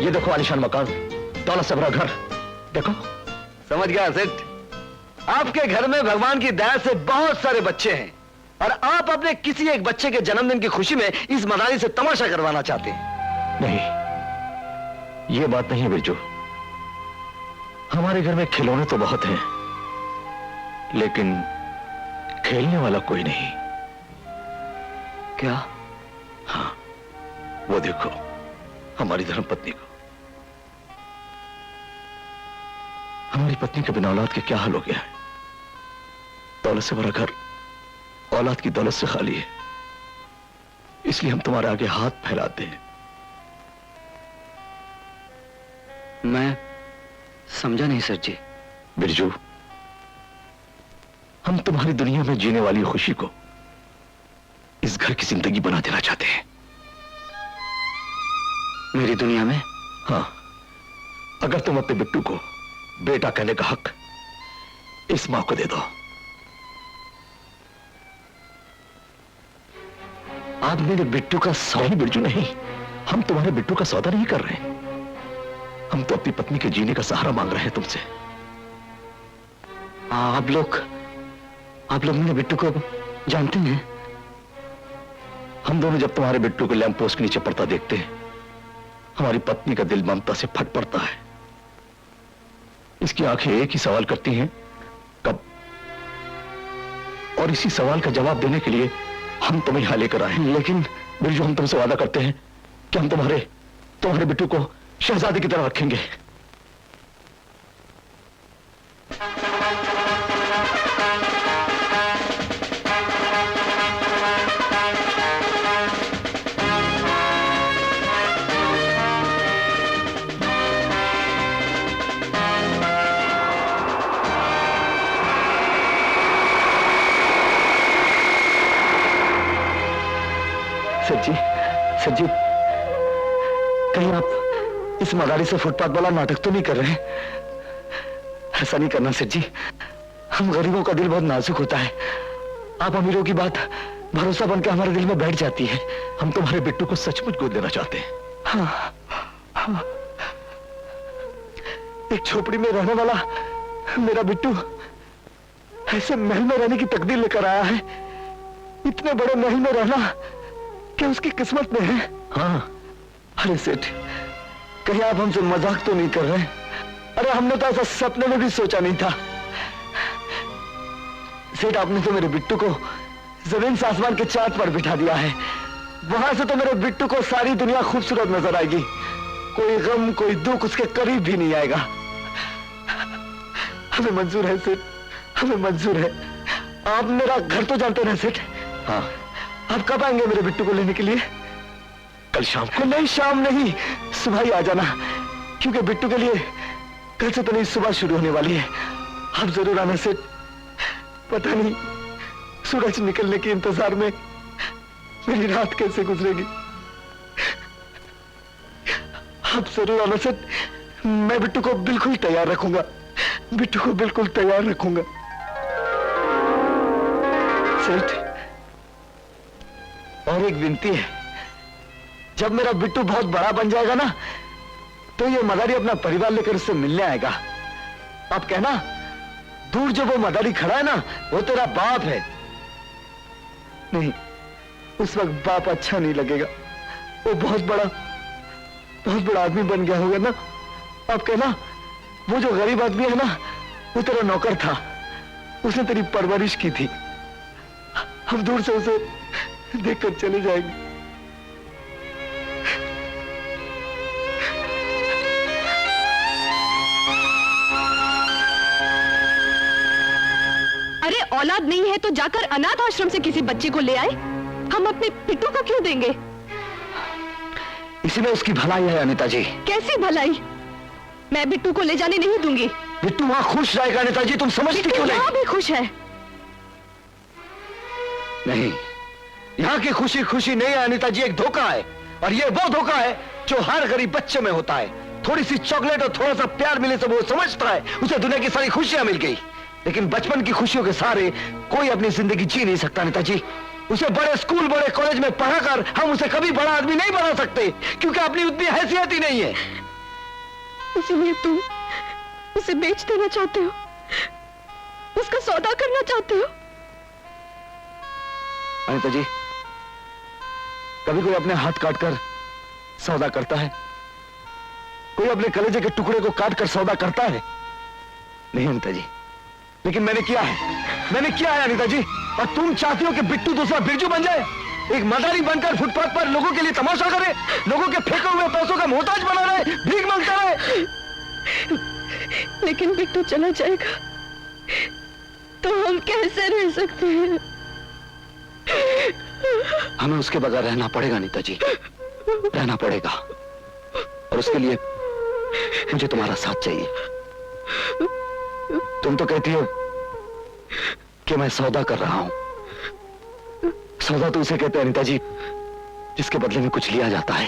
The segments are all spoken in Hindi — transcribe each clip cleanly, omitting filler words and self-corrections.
ये देखो आलीशान मकान, दौलत से भरा घर, देखो। समझ गया सेठ, आपके घर में भगवान की दया से बहुत सारे बच्चे हैं और आप अपने किसी एक बच्चे के जन्मदिन की खुशी में इस मदारी से तमाशा करवाना चाहते हैं। नहीं, ये बात नहीं है बिरजू। हमारे घर में खिलौने तो बहुत हैं, लेकिन खेलने वाला कोई नहीं। क्या? हाँ, वो देखो हमारी धर्मपत्नी को। हमारी पत्नी के बिना औलाद के क्या हाल हो गया है। दौलत से भरा घर औलाद की दौलत से खाली है, इसलिए हम तुम्हारे आगे हाथ फैलाते हैं। मैं समझा नहीं सर जी। बिरजू, हम तुम्हारी दुनिया में जीने वाली खुशी को इस घर की जिंदगी बना देना चाहते हैं। मेरी दुनिया में? हाँ, अगर तुम अपने बिट्टू को बेटा कहने का हक इस मां को दे दो। आप मेरे बिट्टू का नहीं बिरजू, नहीं, हम तुम्हारे बिट्टू का सौदा नहीं कर रहे। हम तो अपनी पत्नी के जीने का सहारा मांग रहे हैं तुमसे। आप लोग मेरे बिट्टू को जानते हैं? हम दोनों जब तुम्हारे बिट्टू को लैंप पोस्ट के नीचे पड़ता देखते हैं, हमारी पत्नी का दिल ममता से फट पड़ता है। इसकी आंखें एक ही सवाल करती हैं, कब? और इसी सवाल का जवाब देने के लिए हम तुम्हें यहां लेकर आए। लेकिन बिरजू, हम तुमसे वादा करते हैं कि हम तुम्हारे बिट्टू को शहजादे की तरह रखेंगे। सर जी, कहीं आप इस मदारी से फुटपाथ वाला नाटक तो नहीं कर रहे हैं? ऐसा नहीं करना सर जी, हम गरीबों का दिल बहुत नाजुक होता है। आप अमीरों की बात भरोसा बनकर हमारे दिल में बैठ जाती है। हम तुम्हारे बिट्टू को सचमुच गोद लेना चाहते हैं। हाँ, हाँ। एक झोपड़ी में रहने वाला मेरा बिट्टू ऐसे महल में रहने की तकदीर लेकर आया है। इतने बड़े महल में रहना क्या उसकी किस्मत में है? हाँ। अरे सेठ, कहीं आप हमसे मजाक तो नहीं कर रहे? अरे हमने तो ऐसा सपने में भी सोचा नहीं था। सेठ, आपने तो मेरे बिट्टू को जमीन से आसमान के चांद पर बिठा दिया है। वहां से तो मेरे बिट्टू को सारी दुनिया खूबसूरत नजर आएगी। कोई गम, कोई दुख उसके करीब भी नहीं आएगा। हमें मंजूर है सेठ, हमें मंजूर है। आप मेरा घर तो जानते हैं सेठ? हाँ। आप कब आएंगे मेरे बिट्टू को लेने के लिए? कल शाम को। नहीं, शाम नहीं, सुबह ही आ जाना, क्योंकि बिट्टू के लिए कल से तो नहीं, सुबह शुरू होने वाली है। आप जरूर आना सेठ। पता नहीं सूरज निकलने के इंतजार में मेरी रात कैसे गुजरेगी। आप जरूर आना सेठ। मैं बिट्टू को बिल्कुल तैयार रखूंगा, बिट्टू को बिल्कुल तैयार रखूंगा सेठ। और एक विनती है, जब मेरा बिट्टू बहुत बड़ा बन जाएगा ना, तो ये मदारी अपना परिवार लेकर उससे मिलने आएगा। आप कहना, दूर जो वो मदारी खड़ा है ना, वो तेरा बाप है। नहीं, उस वक्त बाप अच्छा नहीं लगेगा। वो बहुत बड़ा आदमी बन गया होगा ना। आप कहना, वो जो गरीब आदमी है ना, वो तेरा नौकर था, उसने तेरी परवरिश की थी। हम दूर से उसे देखकर चले जाएंगे। अरे औलाद नहीं है तो जाकर अनाथ आश्रम से किसी बच्चे को ले आए। हम अपने पिट्टू को क्यों देंगे? इसी में उसकी भलाई है अनिता जी। कैसी भलाई? मैं बिट्टू को ले जाने नहीं दूंगी। बिट्टू वहां खुश रहेगा अनिता जी, तुम समझती क्यों नहीं? यहाँ भी खुश है। नहीं, यहाँ की खुशी खुशी नहीं है अनिता जी, एक धोखा है। और ये वो धोखा है जो हर गरीब बच्चे में होता है। थोड़ी सी चॉकलेट और थोड़ा सा प्यार मिले से वो समझता है उसे दुनिया की सारी खुशियां मिल गई। लेकिन बचपन की खुशियों के सहारे कोई अपनी जिंदगी जी नहीं सकता अनिता जी। उसे बड़े स्कूल, बड़े कॉलेज में पढ़ाकर हम उसे कभी बड़ा आदमी नहीं बना सकते, क्योंकि अपनी उतनी हैसियत ही नहीं है। इसीलिए तुम उसे बेच देना चाहते हो, उसका सौदा करना चाहते हो। अनिता जी, कभी कोई अपने हाथ काटकर सौदा करता है? कोई अपने कलेजे के टुकड़े को काटकर सौदा करता है? नहीं अनिता जी, लेकिन मैंने किया है अनिता जी। और तुम चाहती हो कि बिट्टू दूसरा बिरजू बन जाए, एक मदारी बनकर फुटपाथ पर लोगों के लिए तमाशा करे, लोगों के फेंके हुए पैसों का मोहताज बना रहे, भीख मांगता रहे। लेकिन बिट्टू चला जाएगा तो हम कैसे रह सकते हैं? हमें उसके बगैर रहना पड़ेगा अनिता जी, रहना पड़ेगा। और उसके लिए मुझे तुम्हारा साथ चाहिए। तुम तो कहती हो कि मैं सौदा कर रहा हूं। सौदा तो उसे कहते हैं अनिता जी जिसके बदले में कुछ लिया जाता है।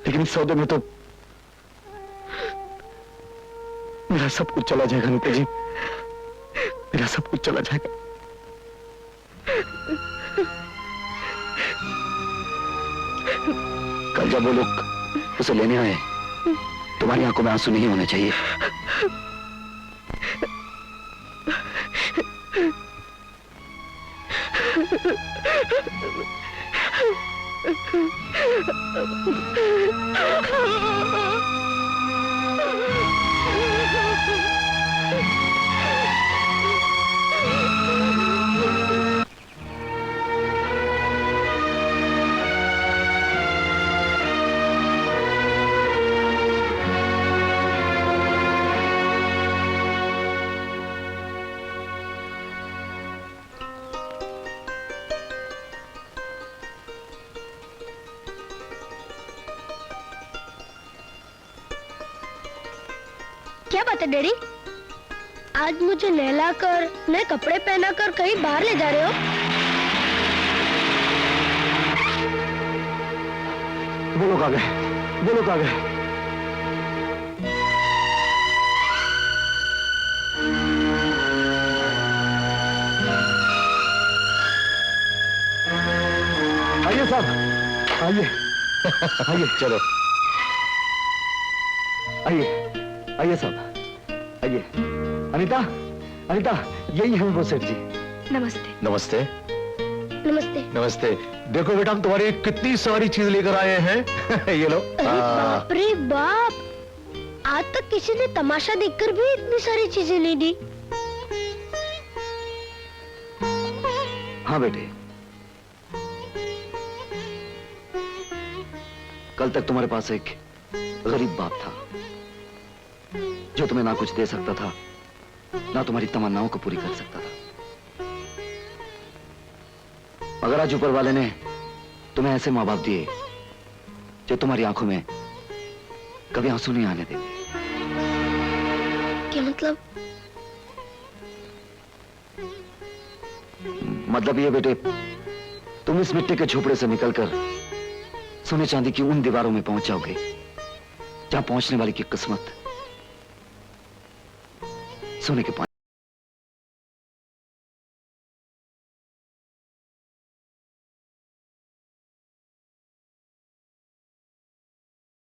लेकिन इस सौदे में तो मेरा सब कुछ चला जाएगा अनिता जी, मेरा सब कुछ चला जाएगा। कल जब वो लोग उसे लेने आए, तुम्हारी आंखों में आंसू नहीं होने चाहिए। क्या बात है डैडी? आज मुझे नहलाकर नए कपड़े पहनाकर कहीं बाहर ले जा रहे हो? वो लोग आ गए, वो लोग आ गए। आइए साहब, आइए आइए, चलो आइए आइए साहब, आइए। अनिता, अनिता, यही है वो सेठ जी। नमस्ते। नमस्ते। नमस्ते। नमस्ते। देखो बेटा, हम तुम्हारी कितनी सारी चीज लेकर आए हैं। ये लो। अरे बाप रे बाप, आज तक किसी ने तमाशा देखकर भी इतनी सारी चीजें नहीं दी। हाँ बेटे, कल तक तुम्हारे पास एक गरीब बाप था जो तुम्हें ना कुछ दे सकता था, ना तुम्हारी तमन्नाओं को पूरी कर सकता था। मगर आज ऊपर वाले ने तुम्हें ऐसे माँ बाप दिए जो तुम्हारी आंखों में कभी आंसू नहीं आने देंगे। क्या मतलब? मतलब ये बेटे, तुम इस मिट्टी के झोपड़े से निकलकर सोने चांदी की उन दीवारों में पहुंच जाओगे जहां पहुंचने वाली की किस्मत सोने के